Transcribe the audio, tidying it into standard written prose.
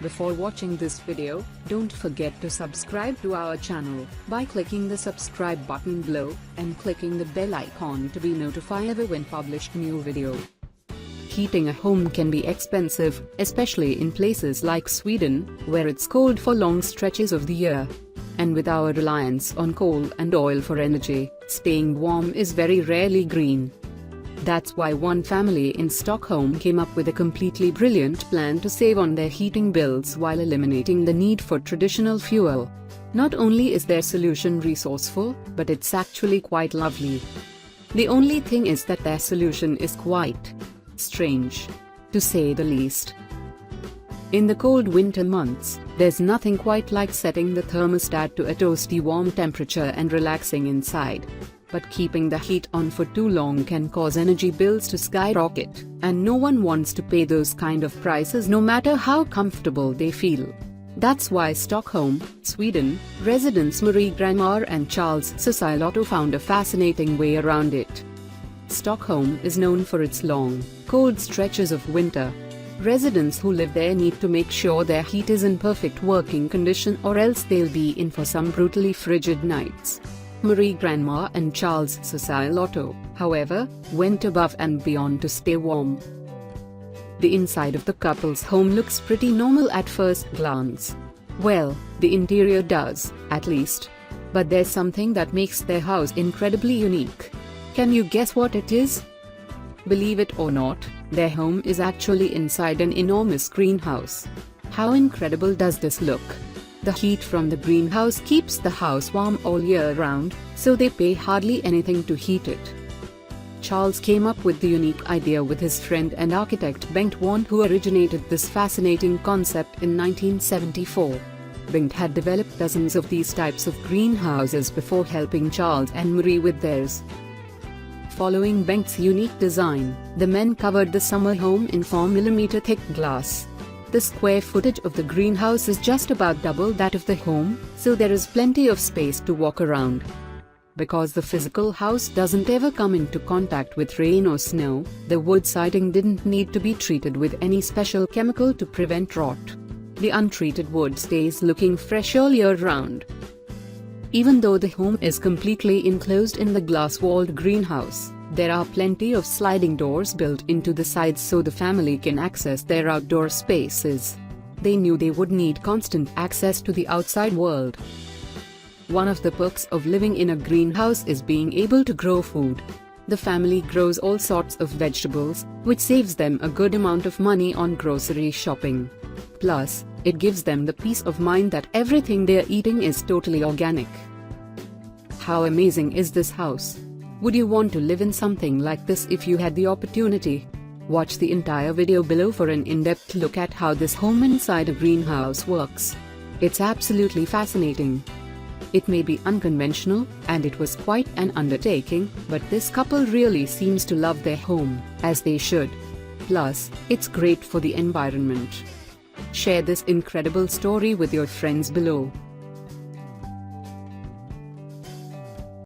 Before watching this video, don't forget to subscribe to our channel by clicking the subscribe button below and clicking the bell icon to be notified when published new video. Heating a home can be expensive, especially in places like Sweden, where it's cold for long stretches of the year. And with our reliance on coal and oil for energy, staying warm is very rarely green. That's why one family in Stockholm came up with a completely brilliant plan to save on their heating bills while eliminating the need for traditional fuel. Not only is their solution resourceful, but it's actually quite lovely. The only thing is that their solution is quite strange, to say the least. In the cold winter months, there's nothing quite like setting the thermostat to a toasty warm temperature and relaxing inside. But keeping the heat on for too long can cause energy bills to skyrocket, and no one wants to pay those kind of prices no matter how comfortable they feel. That's why Stockholm, Sweden, residents Marie Granmar and Charles Socialotto found a fascinating way around it. Stockholm is known for its long, cold stretches of winter. Residents who live there need to make sure their heat is in perfect working condition, or else they'll be in for some brutally frigid nights. Marie Granmar and Charles Socialotto, however, went above and beyond to stay warm. The inside of the couple's home looks pretty normal at first glance. Well, the interior does, at least. But there's something that makes their house incredibly unique. Can you guess what it is? Believe it or not, their home is actually inside an enormous greenhouse. How incredible does this look? The heat from the greenhouse keeps the house warm all year round, so they pay hardly anything to heat it. Charles came up with the unique idea with his friend and architect Bengt, who originated this fascinating concept in 1974. Bengt had developed dozens of these types of greenhouses before helping Charles and Marie with theirs. Following Bengt's unique design, the men covered the summer home in 4mm thick glass. The square footage of the greenhouse is just about double that of the home, so there is plenty of space to walk around. Because the physical house doesn't ever come into contact with rain or snow, the wood siding didn't need to be treated with any special chemical to prevent rot. The untreated wood stays looking fresh all year round. Even though the home is completely enclosed in the glass-walled greenhouse, there are plenty of sliding doors built into the sides so the family can access their outdoor spaces. They knew they would need constant access to the outside world. One of the perks of living in a greenhouse is being able to grow food. The family grows all sorts of vegetables, which saves them a good amount of money on grocery shopping. Plus, it gives them the peace of mind that everything they're eating is totally organic. How amazing is this house? Would you want to live in something like this if you had the opportunity? Watch the entire video below for an in-depth look at how this home inside a greenhouse works. It's absolutely fascinating. It may be unconventional, and it was quite an undertaking, but this couple really seems to love their home, as they should. Plus, it's great for the environment. Share this incredible story with your friends below.